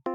So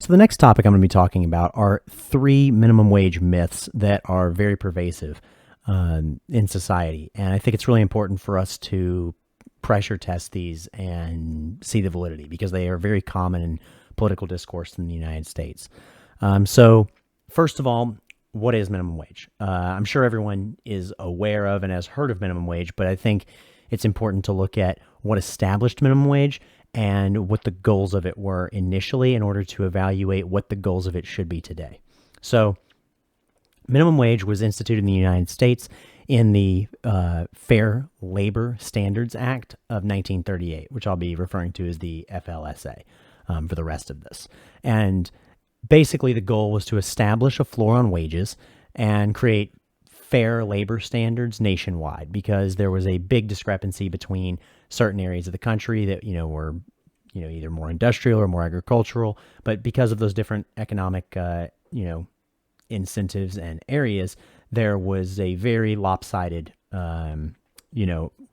the next topic I'm going to be talking about are 3 minimum wage myths that are very pervasive in society. And I think it's really important for us to pressure test these and see the validity because they are very common in political discourse in the United States. So first of all, what is minimum wage? I'm sure everyone is aware of and has heard of minimum wage, but I think it's important to look at what established minimum wage and what the goals of it were initially in order to evaluate what the goals of it should be today. So minimum wage was instituted in the United States in the Fair Labor Standards Act of 1938, which I'll be referring to as the FLSA for the rest of this. And basically the goal was to establish a floor on wages and create fair labor standards nationwide because there was a big discrepancy between certain areas of the country that, were, either more industrial or more agricultural, but because of those different economic, incentives and areas, there was a very lopsided,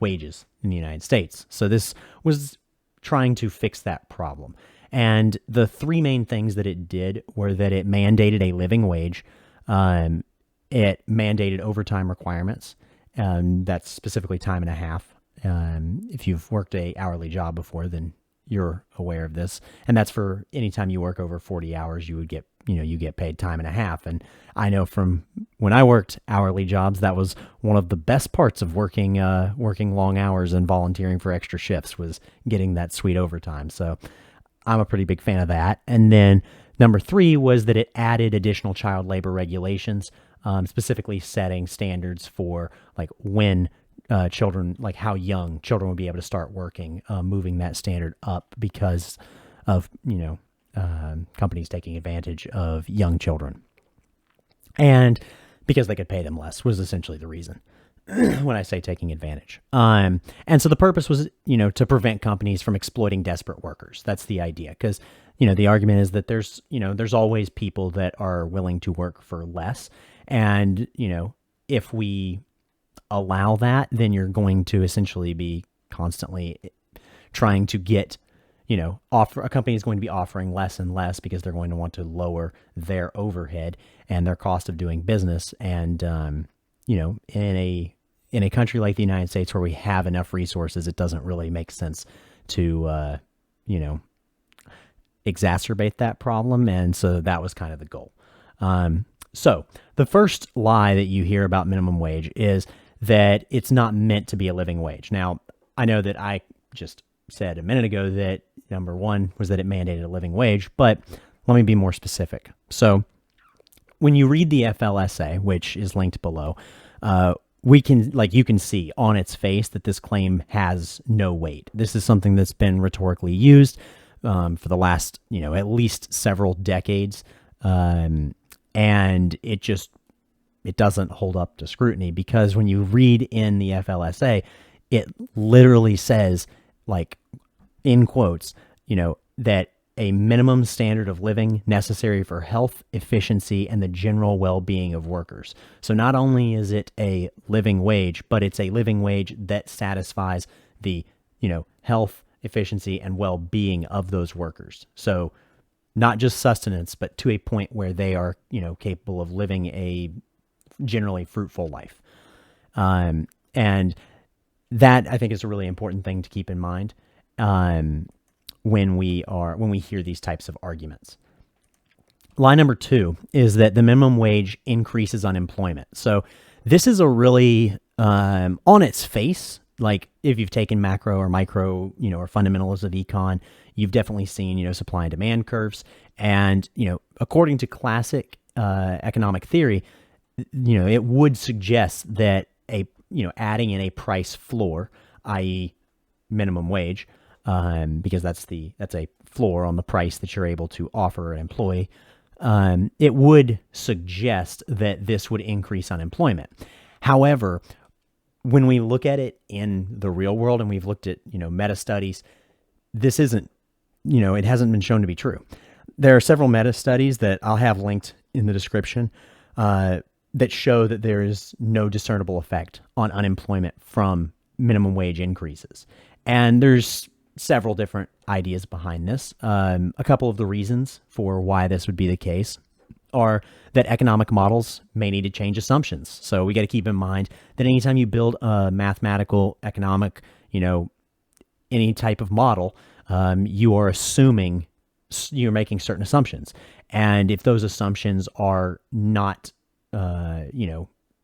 wages in the United States. So this was trying to fix that problem. And the 3 main things that it did were that it mandated a living wage, it mandated overtime requirements, that's specifically time and a half. If you've worked a hourly job before, then you're aware of this. And that's for any time you work over 40 hours, you would get, you get paid time and a half. And I know from when I worked hourly jobs, that was one of the best parts of working long hours and volunteering for extra shifts was getting that sweet overtime. So I'm a pretty big fan of that. And then number 3 was that it added additional child labor regulations, specifically setting standards for like when children, like how young children would be able to start working, moving that standard up because of, companies taking advantage of young children. And because they could pay them less was essentially the reason when I say taking advantage. And so the purpose was, to prevent companies from exploiting desperate workers. That's the idea. Because, the argument is that there's always people that are willing to work for less. And, if we allow that, then you're going to essentially be constantly trying to get, a company is going to be offering less and less because they're going to want to lower their overhead and their cost of doing business. And, in a country like the United States where we have enough resources, it doesn't really make sense to, exacerbate that problem. And so that was kind of the goal. So the first lie that you hear about minimum wage is that it's not meant to be a living wage. Now, I know that I just said a minute ago that number 1 was that it mandated a living wage, but let me be more specific. So when you read the FLSA, which is linked below, you can see on its face that this claim has no weight. This is something that's been rhetorically used for the last, at least several decades. And it doesn't hold up to scrutiny because when you read in the FLSA, it literally says, like in quotes, that a minimum standard of living necessary for health, efficiency, and the general well-being of workers. So not only is it a living wage, but it's a living wage that satisfies the, health, efficiency, and well-being of those workers. So not just sustenance, but to a point where they are, capable of living a generally fruitful life. And that I think is a really important thing to keep in mind when we hear these types of arguments. Line number 2 is that the minimum wage increases unemployment. So this is a really, on its face, like if you've taken macro or micro, or fundamentals of econ, you've definitely seen, supply and demand curves. And, according to classic economic theory, it would suggest that adding in a price floor, i.e. minimum wage, because that's a floor on the price that you're able to offer an employee, it would suggest that this would increase unemployment. However, when we look at it in the real world, and we've looked at, meta studies, this isn't, it hasn't been shown to be true. There are several meta studies that I'll have linked in the description that show that there is no discernible effect on unemployment from minimum wage increases. And there's several different ideas behind this. A couple of the reasons for why this would be the case are that economic models may need to change assumptions. So we got to keep in mind that anytime you build a mathematical, economic, any type of model, you are assuming, you're making certain assumptions. And if those assumptions are not,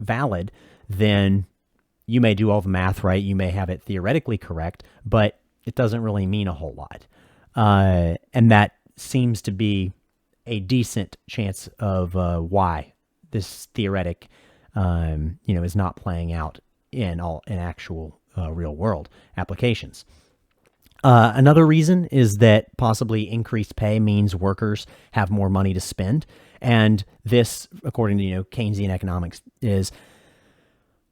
valid, then you may do all the math right. You may have it theoretically correct, but it doesn't really mean a whole lot. And that seems to be a decent chance of why this theoretic, is not playing out in actual real world applications. Another reason is that possibly increased pay means workers have more money to spend. And this, according to, Keynesian economics, is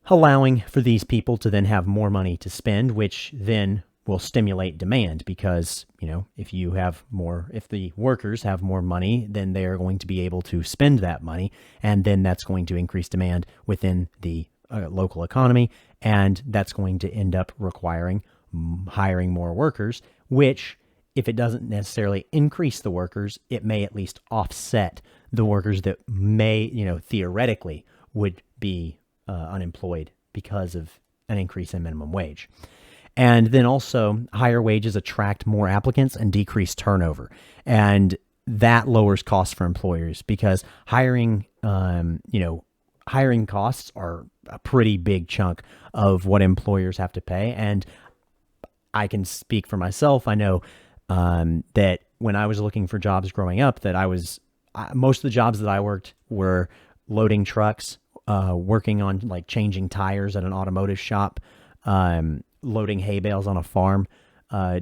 allowing for these people to then have more money to spend, which then will stimulate demand because, if the workers have more money, then they're going to be able to spend that money. And then that's going to increase demand within the local economy. And that's going to end up requiring hiring more workers, which, if it doesn't necessarily increase the workers, it may at least offset the workers that may, theoretically would be unemployed because of an increase in minimum wage. And then also higher wages attract more applicants and decrease turnover. And that lowers costs for employers because hiring costs are a pretty big chunk of what employers have to pay. And I can speak for myself. I know that when I was looking for jobs growing up, that most of the jobs that I worked were loading trucks, working on like changing tires at an automotive shop, loading hay bales on a farm,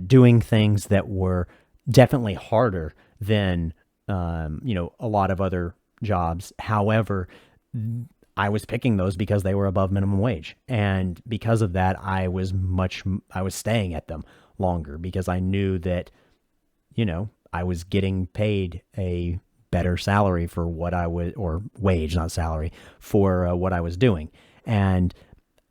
doing things that were definitely harder than, a lot of other jobs. However, I was picking those because they were above minimum wage. And because of that, I was staying at them longer because I knew that, I was getting paid a better salary for what I was, or wage, not salary, for what I was doing. And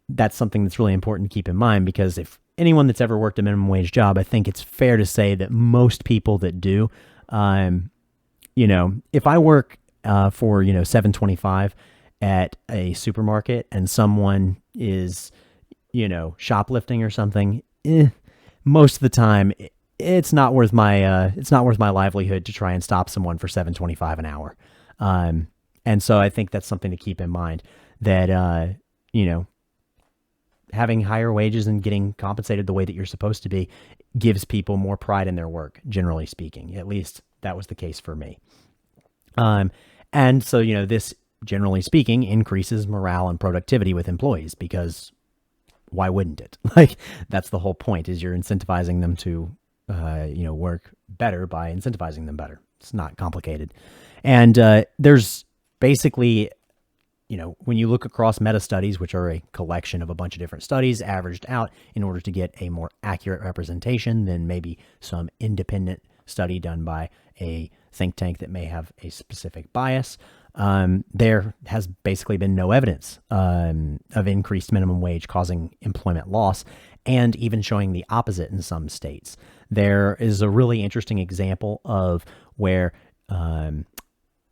that's something that's really important to keep in mind because if anyone that's ever worked a minimum wage job, I think it's fair to say that most people that do, if I work for, $7.25 at a supermarket and someone is, shoplifting or something, most of the time it's not worth my livelihood to try and stop someone for $7.25 an hour. And so I think that's something to keep in mind that, having higher wages and getting compensated the way that you're supposed to be gives people more pride in their work, generally speaking. At least that was the case for me. And so, this, generally speaking, increases morale and productivity with employees because why wouldn't it? Like, that's the whole point, is you're incentivizing them to, work better by incentivizing them better. It's not complicated. And there's basically, when you look across meta studies, which are a collection of a bunch of different studies averaged out in order to get a more accurate representation than maybe some independent study done by a think tank that may have a specific bias, there has basically been no evidence of increased minimum wage causing employment loss, and even showing the opposite in some states. There is a really interesting example of where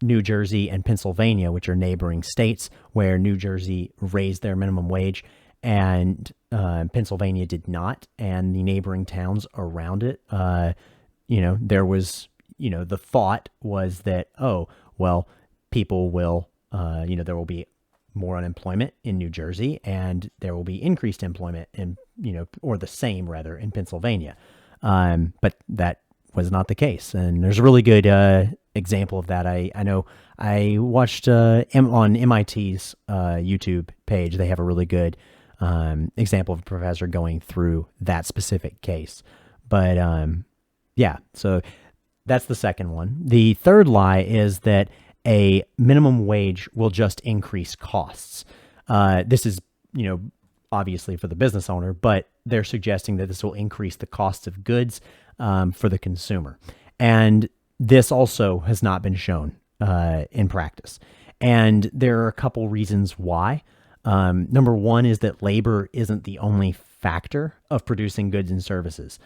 New Jersey and Pennsylvania, which are neighboring states, where New Jersey raised their minimum wage and Pennsylvania did not, and the neighboring towns around it, there was, the thought was that, oh, well, people will, there will be more unemployment in New Jersey and there will be increased employment in, or the same rather, in Pennsylvania. But that was not the case. And there's a really good example of that. I know I watched on MIT's YouTube page. They have a really good example of a professor going through that specific case. But yeah, so that's the second one. The third lie is that a minimum wage will just increase costs. This is, obviously for the business owner, but they're suggesting that this will increase the cost of goods for the consumer. And this also has not been shown in practice. And there are a couple reasons why. Number one is that labor isn't the only factor of producing goods and services.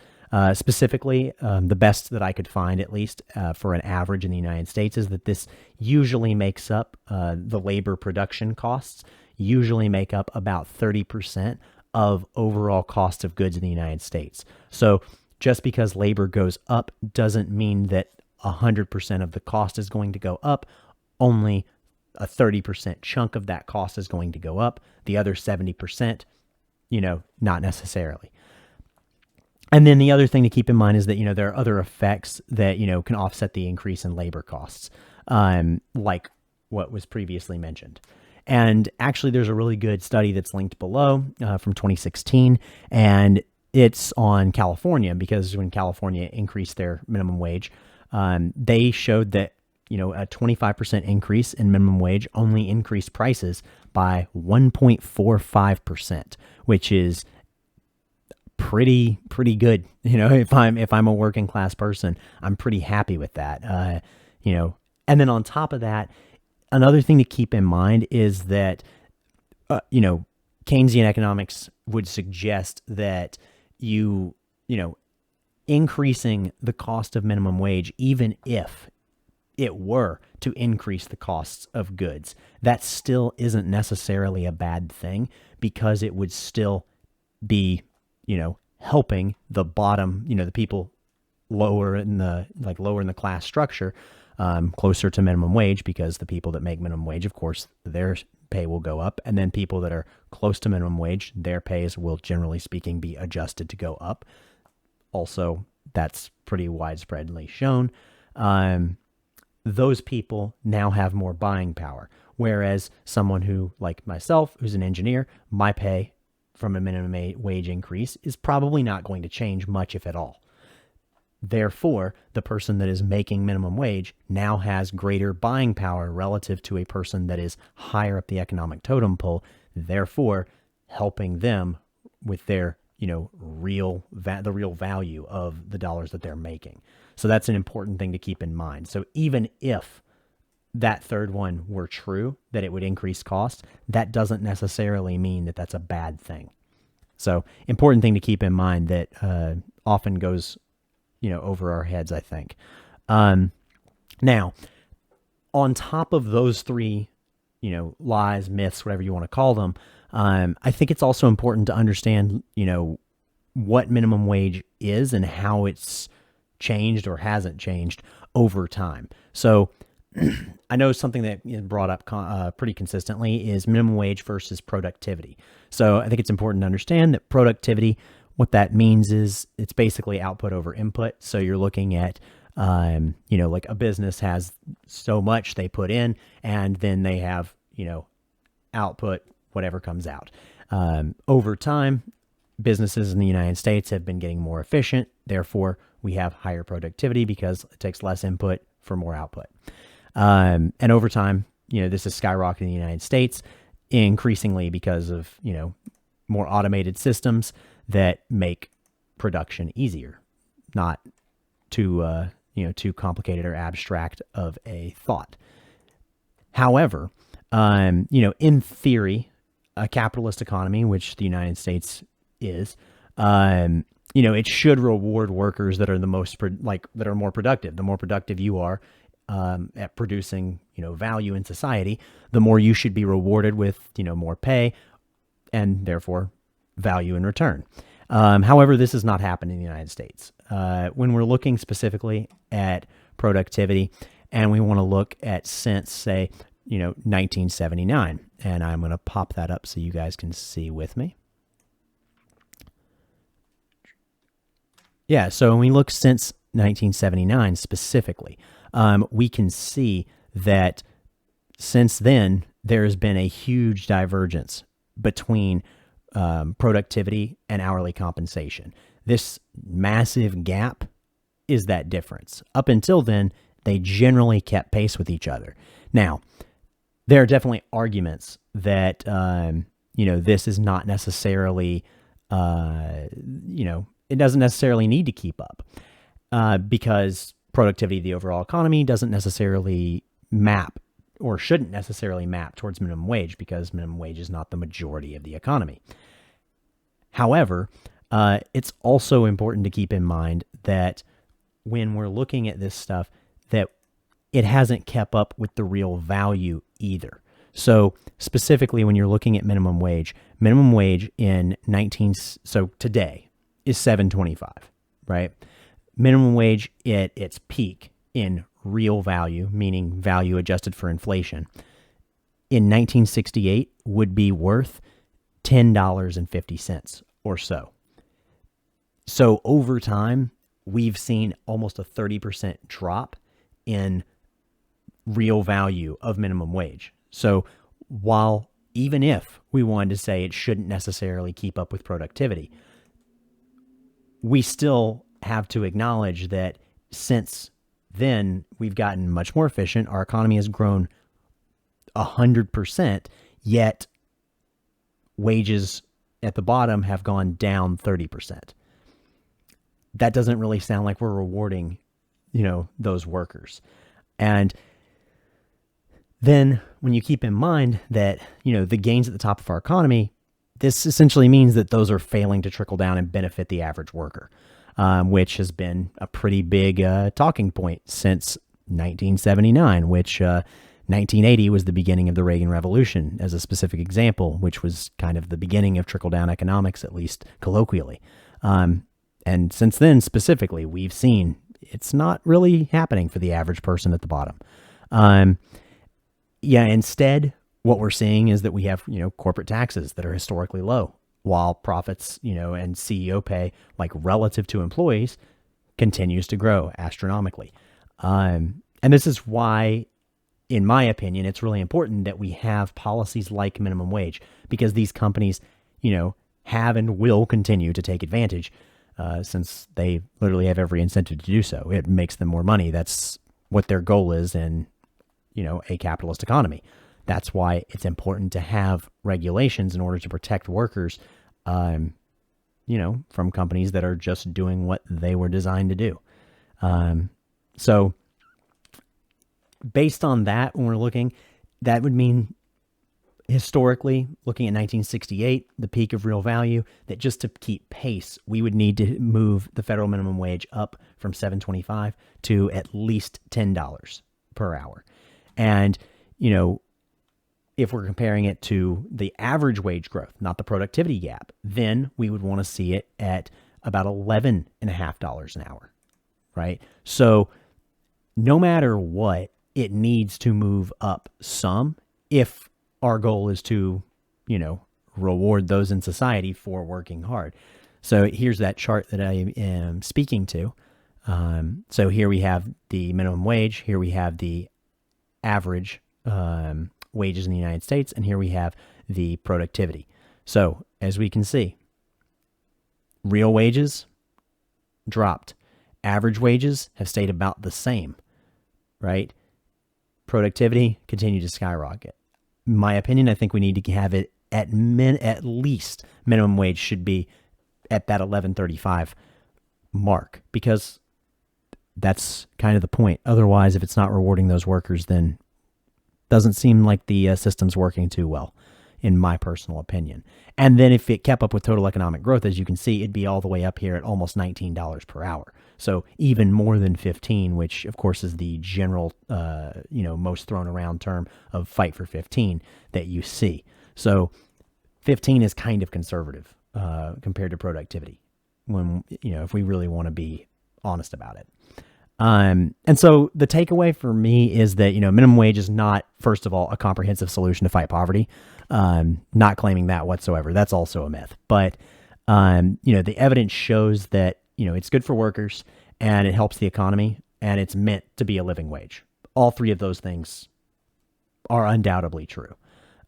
Specifically, the best that I could find, at least for an average in the United States, is that this usually makes up the labor production costs, usually make up about 30% of overall cost of goods in the United States. So just because labor goes up doesn't mean that 100% of the cost is going to go up. Only a 30% chunk of that cost is going to go up. The other 70%, not necessarily. And then the other thing to keep in mind is that, there are other effects that, can offset the increase in labor costs, like what was previously mentioned. And actually, there's a really good study that's linked below from 2016, and it's on California, because when California increased their minimum wage, they showed that, a 25% increase in minimum wage only increased prices by 1.45%, which is pretty good. If I'm a working class person, I'm pretty happy with that. And then on top of that, another thing to keep in mind is that, Keynesian economics would suggest that increasing the cost of minimum wage, even if it were to increase the costs of goods, that still isn't necessarily a bad thing, because it would still be, helping the bottom, the people lower in the class structure, closer to minimum wage, because the people that make minimum wage, of course, their pay will go up. And then people that are close to minimum wage, their pays will, generally speaking, be adjusted to go up. Also, that's pretty widespreadly shown. Those people now have more buying power. Whereas someone who, like myself, who's an engineer, my pay from a minimum wage increase is probably not going to change much, if at all. Therefore, the person that is making minimum wage now has greater buying power relative to a person that is higher up the economic totem pole, therefore helping them with their, the real value of the dollars that they're making. So that's an important thing to keep in mind. So even if that third one were true, that it would increase costs, that doesn't necessarily mean that that's a bad thing. So important thing to keep in mind that often goes, over our heads, I think. Now, on top of those three, lies, myths, whatever you want to call them, I think it's also important to understand, what minimum wage is and how it's changed or hasn't changed over time. So I know something that is brought up pretty consistently is minimum wage versus productivity. So I think it's important to understand that productivity, what that means is it's basically output over input. So you're looking at, like a business has so much they put in, and then they have, output, whatever comes out. Over time, businesses in the United States have been getting more efficient. Therefore, we have higher productivity because it takes less input for more output. And over time, this is skyrocketing in the United States, increasingly because of, more automated systems that make production easier, not too, too complicated or abstract of a thought. However, in theory, a capitalist economy, which the United States is, it should reward workers that are the most, that are more productive. The more productive you are at producing, value in society, the more you should be rewarded with, more pay and therefore value in return. However, this has not happened in the United States. When we're looking specifically at productivity, and we want to look at since, say, 1979, and I'm going to pop that up so you guys can see with me. Yeah, so when we look since 1979 specifically, we can see that since then, there has been a huge divergence between productivity and hourly compensation. This massive gap is that difference. Up until then, they generally kept pace with each other. Now, there are definitely arguments that, this is not necessarily, it doesn't necessarily need to keep up because productivity of the overall economy doesn't necessarily map or shouldn't necessarily map towards minimum wage because minimum wage is not the majority of the economy. However, it's also important to keep in mind that when we're looking at this stuff, that it hasn't kept up with the real value either. So specifically, when you're looking at minimum wage in today is $7.25, right? Minimum wage at its peak in real value, meaning value adjusted for inflation, in 1968 would be worth $10.50 or so. So over time, we've seen almost a 30% drop in real value of minimum wage. So while even if we wanted to say it shouldn't necessarily keep up with productivity, we still have to acknowledge that since then we've gotten much more efficient. Our economy has grown 100%, yet wages at the bottom have gone down 30%. That doesn't really sound like we're rewarding, those workers. And then when you keep in mind that, the gains at the top of our economy, this essentially means that those are failing to trickle down and benefit the average worker, which has been a pretty big talking point since 1979, which 1980 was the beginning of the Reagan Revolution as a specific example, which was kind of the beginning of trickle-down economics, at least colloquially. And since then, specifically, we've seen it's not really happening for the average person at the bottom. Instead, what we're seeing is that we have, corporate taxes that are historically low, while profits, and CEO pay, like relative to employees, continues to grow astronomically. And this is why, in my opinion, it's really important that we have policies like minimum wage, because these companies, have and will continue to take advantage since they literally have every incentive to do so. It makes them more money. That's what their goal is in, a capitalist economy. That's why it's important to have regulations in order to protect workers, from companies that are just doing what they were designed to do. So based on that, when we're looking, that would mean historically, looking at 1968, the peak of real value, that just to keep pace, we would need to move the federal minimum wage up from $7.25 to at least $10 per hour. And, if we're comparing it to the average wage growth, not the productivity gap, then we would want to see it at about $11.50 an hour, right? So no matter what, it needs to move up some if our goal is to, reward those in society for working hard. So here's that chart that I am speaking to. So here we have the minimum wage. Here we have the average wages in the United States. And here we have the productivity. So as we can see, real wages dropped. Average wages have stayed about the same, right? Productivity continued to skyrocket. In my opinion, I think we need to have it at least minimum wage should be at that $11.35 mark, because that's kind of the point. Otherwise, if it's not rewarding those workers, then doesn't seem like the system's working too well, in my personal opinion. And then if it kept up with total economic growth, as you can see, it'd be all the way up here at almost $19 per hour. So even more than 15, which of course is the general, most thrown around term of fight for 15 that you see. So 15 is kind of conservative compared to productivity when, if we really want to be honest about it. And so the takeaway for me is that, minimum wage is not, first of all, a comprehensive solution to fight poverty. Not claiming that whatsoever. That's also a myth. But, the evidence shows that, it's good for workers and it helps the economy and it's meant to be a living wage. All three of those things are undoubtedly true.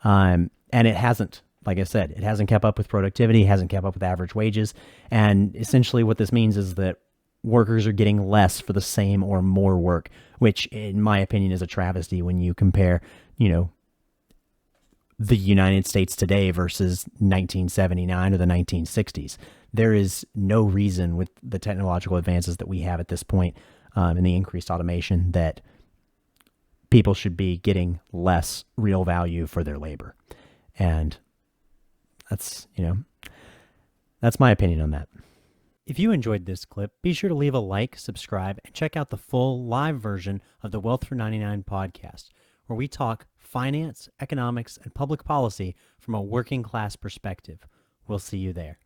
And it hasn't, like I said, it hasn't kept up with productivity, hasn't kept up with average wages. And essentially what this means is that workers are getting less for the same or more work, which in my opinion is a travesty when you compare, the United States today versus 1979 or the 1960s. There is no reason with the technological advances that we have at this point and the increased automation that people should be getting less real value for their labor. And that's That's my opinion on that. If you enjoyed this clip, be sure to leave a like, subscribe, and check out the full live version of the Wealth for 99 podcast, where we talk finance, economics, and public policy from a working class perspective. We'll see you there.